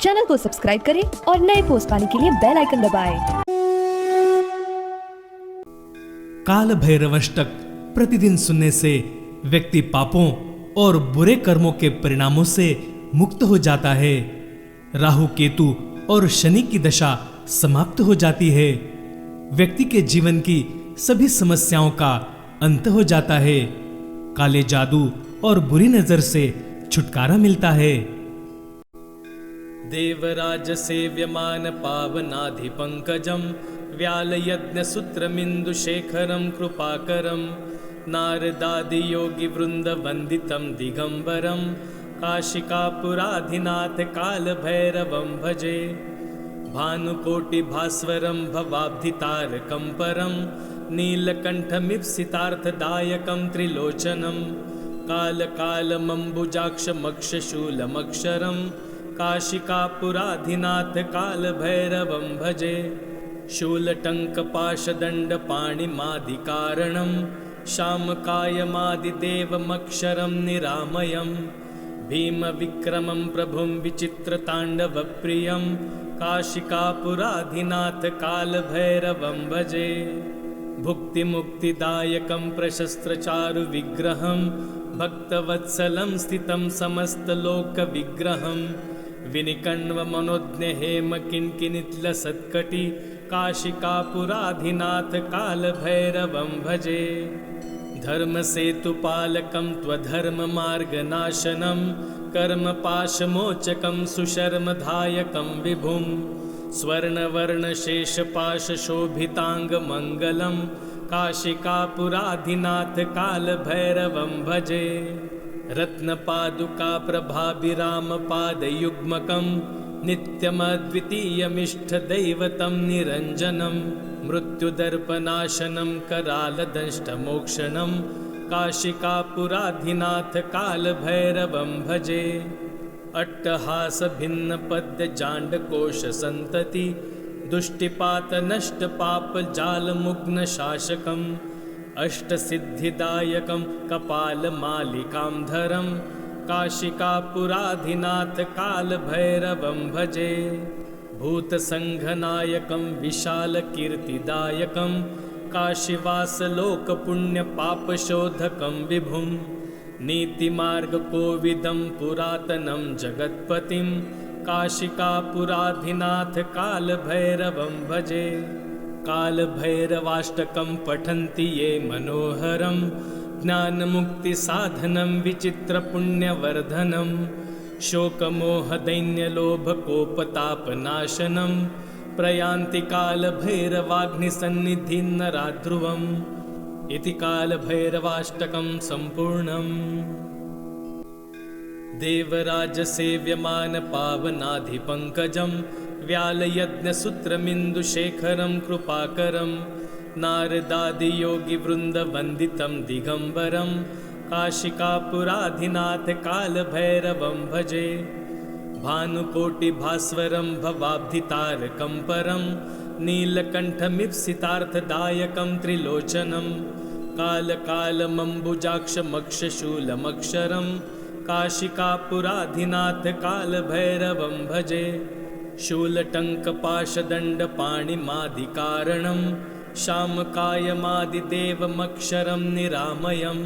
Channel को subscribe करें और नए पोस्ट पाने के लिए बेल आइकन दबाएं। काल भैरवष्टक प्रतिदिन सुनने से व्यक्ति पापों और बुरे कर्मों के परिणामों से मुक्त हो जाता है। राहु केतु और शनि की दशा समाप्त हो जाती है। व्यक्ति के जीवन की सभी समस्याओं का अंत हो जाता है। काले जादू और बुरी नजर से छुटकारा मिलता है। देवराज सेव्यमान पावनाधि पंकजम व्याल यज्ञ सूत्रमिंदु शेखरम कृपाकरम नारदादि योगी वृंद वंदितम दिगंबरम काशिकापुराधिनाथ काल भैरवं भजे भानुकोटि भास्वरं भवाब्धितारकं परं नीलकंठमीप्सितार्थदायकं त्रिलोचनं कालकालमंबुजाक्षमक्षशूलमक्षरं काशिकापुराधिनाथ काल भैरवं भजे शूलटङ्कपाशदण्डपाणिमादिकारणं शामकायमादिदेवमक्षरं निरामयम् भीमविक्रमं प्रभुं विचित्रताण्डवप्रियं काशिकापुराधिनाथ कालभैरवं भजे भुक्तिमुक्तिदायकं प्रशस्त्रचारुविग्रहं भक्तवत्सलं स्थितं समस्तलोकविग्रहं विनिकण्वमनोज्ञहेमकिङ्किणितलसत्कटि काशिकापुराधिनाथ कालभैरवं भजे धर्मसेतुपालकं त्वधर्ममार्गनाशनं कर्मपाशमोचकं सुशर्मधायकं विभुं स्वर्णवर्णशेषपाशशोभिताङ्गमङ्गलं काशिकापुराधिनाथ कालभैरवं भजे रत्नपादुकाप्रभाभिरामपादयुग्मकं नित्यमद्वितीयमिष्टदैवतं निरञ्जनं मृत्युदर्पनाशनं करालदंष्टमोक्षणं काशिकापुराधिनाथ कालभैरवं भजे अट्टहासभिन्नपद्यजाण्डकोशसन्तति दुष्टिपातनष्टपापजालमुग्नशासकम् अष्टसिद्धिदायकं कपालमालिकां काशिकापुराधिनाथ कालभैरवं भजे भूतसङ्घनायकं विशालकीर्तिदायकं काशीवासलोकपुण्यपापशोधकं विभुं नीतिमार्गकोविदं पुरातनं जगत्पतिं काशिकापुराधिनाथ कालभैरवं भजे कालभैरवाष्टकं पठन्ति ये मनोहरं ज्ञानमुक्तिसाधनं विचित्रपुण्यवर्धनं शोकमोहदैन्यलोभकोपतापनाशनं प्रयान्ति कालभैरवाग्निसन्निधिं नराध्रुवम् इति कालभैरवाष्टकं सम्पूर्णम् देवराजसेव्यमान पावनाधिपङ्कजं व्यालयज्ञसूत्रमिन्दुशेखरं कृपाकरं नारदादियोगिवृन्दवन्दितं दिगम्बरं काशिकापुराधिनाथ कालभैरवं भजे भानुकोटिभास्वरं भवाब्धितारकं परं नीलकण्ठमीप्सितार्थदायकं त्रिलोचनं कालकालमंबुजाक्षमक्षशूलमक्षरं काशिकापुराधिनाथ कालभैरवं भजे शूलटङ्कपाशदण्डपाणिमादिकारणं शामकायमादिदेवमक्षरं निरामयम्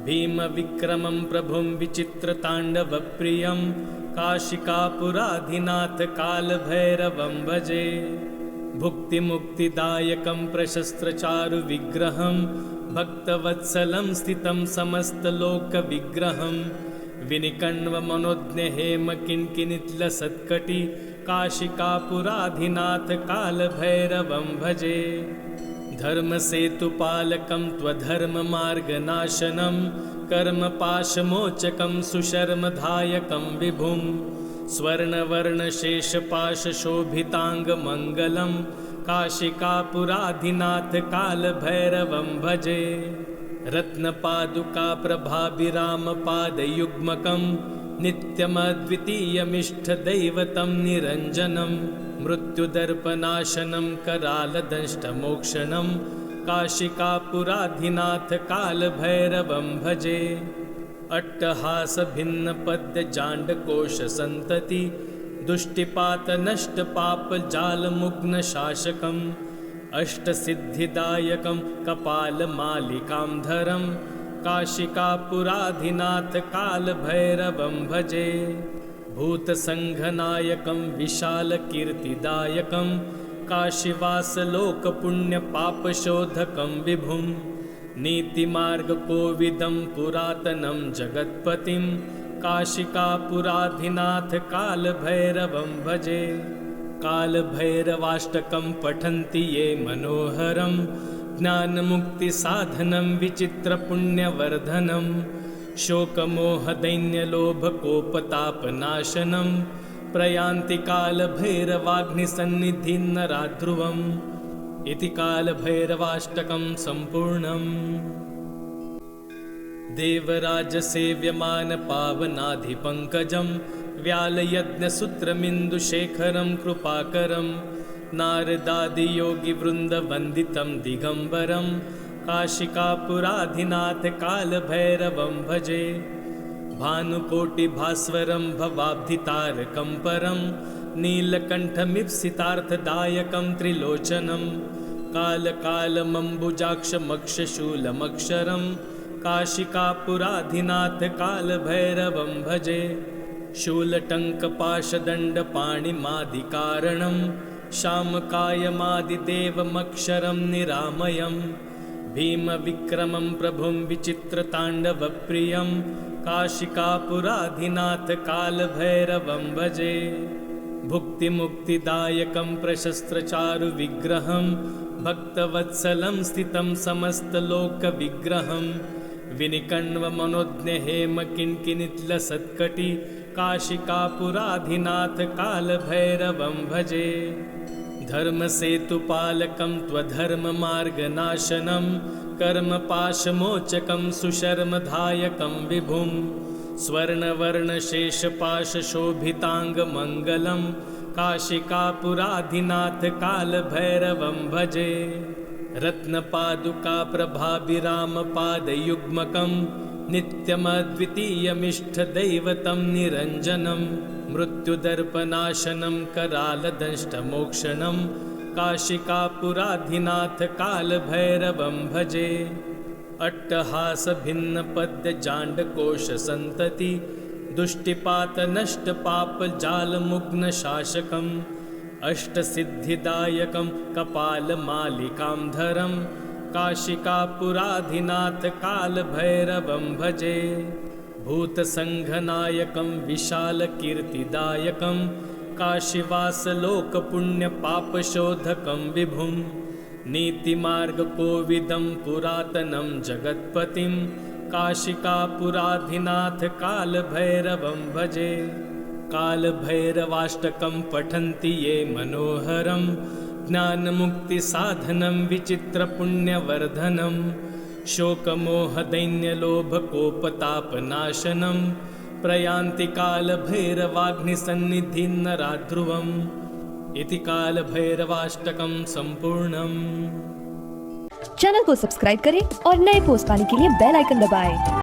भीमविक्रमं प्रभुं विचित्रताण्डवप्रियं काशिकापुराधिनाथ कालभैरवं भजे भुक्तिमुक्तिदायकं प्रशस्त्रचारुविग्रहं भक्तवत्सलं स्थितं समस्तलोकविग्रहं विनिकण्वमनोज्ञहेमकिङ्किणितलसत्कटि काशिकापुराधिनाथ कालभैरवं भजे धर्मसेतुपालकं त्वधर्ममार्गनाशनं कर्मपाशमोचकं सुशर्मधायकं विभुं स्वर्णवर्णशेषपाशशोभिताङ्गमङ्गलं काशिकापुराधिनाथ कालभैरवं भजे रत्नपादुकाप्रभाभिरामपादयुग्मकं नित्यमद्वितीयमिष्टदैवतं निरञ्जनं मृत्युदर्पनाशनं करालदंष्टमोक्षणं काशिकापुराधिनाथ कालभैरवं भजे अट्टहासभिन्नपद्यजाण्डकोशसन्तति दुष्टिपात नष्ट पाप जाल मुग्न शासकम् अष्टसिद्धिदायकं कपालमालिकां धरं काशिकापुराधिनाथ कालभैरवं भजे। भूतसङ्घनायकं विशालकीर्तिदायकं काशीवासलोकपुण्यपापशोधकं विभुं नीतिमार्गकोविदं पुरातनं जगत्पतिं काशिकापुराधिनाथ कालभैरवं भजे। कालभैरवाष्टकं पठन्ति ये मनोहरं ज्ञानमुक्तिसाधनं विचित्रपुण्यवर्धनं शोकमोहदैन्यलोभकोपतापनाशनं प्रयान्ति कालभैरवाग्निसन्निधिं नराध्रुवम् इति कालभैरवाष्टकं सम्पूर्णम्। देवराजसेव्यमान पावनाधिपङ्कजं व्यालयज्ञसूत्रमिन्दुशेखरं कृपाकरं नारदादियोगिवृन्दवन्दितं दिगम्बरं काशिकापुराधिनाथ कालभैरवं भजे। भानुकोटिभास्वरं भवाब्धितारकं परं नीलकण्ठमीप्सितार्थदायकं त्रिलोचनं कालकालमम्बुजाक्षमक्षशूलमक्षरं काशिकापुराधिनाथ कालभैरवं भजे। शूलटङ्कपाशदण्डपाणिमादिकारणं शामकायमादिदेवमक्षरं निरामयं भीमविक्रमं प्रभुं विचित्रताण्डवप्रियं काशिकापुराधिनाथ कालभैरवं भजे। भुक्तिमुक्तिदायकं प्रशस्त्रचारुविग्रहं भक्तवत्सलं स्थितं समस्तलोकविग्रहं विनिकण्वमनोज्ञहेमकिङ्किणितलसत्कटि काशिकापुराधिनाथ कालभैरवं भजे। धर्मसेतुपालकं त्वधर्ममार्गनाशनं कर्मपाशमोचकं सुशर्मदायकं विभुं स्वर्णवर्णशेषपाशशोभिताङ्गमङ्गलं काशिकापुराधिनाथ कालभैरवं भजे। रत्नपादुकाप्रभाभिरामपादयुग्मकं नित्यमद्वितीयमिष्टदैवतं निरञ्जनं मृत्युदर्पनाशनं करालदंष्टमोक्षणं काशिकापुराधिनाथ कालभैरवं भजे। अट्टहासभिन्नपद्यजाण्डकोशसन्तति दुष्टिपातनष्टपापजालमुग्नशासकम् अष्टसिद्धिदायकं कपालमालिकां धरं काशिकापुराधिनाथ कालभैरवं भजे। भूतसङ्घनायकं विशालकीर्तिदायकं काशीवासलोकपुण्यपापशोधकं विभुं नीतिमार्गकोविदं पुरातनं जगत्पतिं काशिकापुराधिनाथ कालभैरवं भजे। कालभैरवाष्टकं पठन्ति ये मनोहरं ज्ञानमुक्तिसाधनं विचित्रपुण्यवर्धनं शोकमोहदैन्यलोभकोपतापनाशनं प्रयान्ति कालभैरवाग्निसन्निधिं नराध्रुवम् इति कालभैरवाष्टकं सम्पूर्णम्। चैनल को सब्सक्राइब करें और नए पोस्ट पाने के लिए बेल आइकन दबाएं।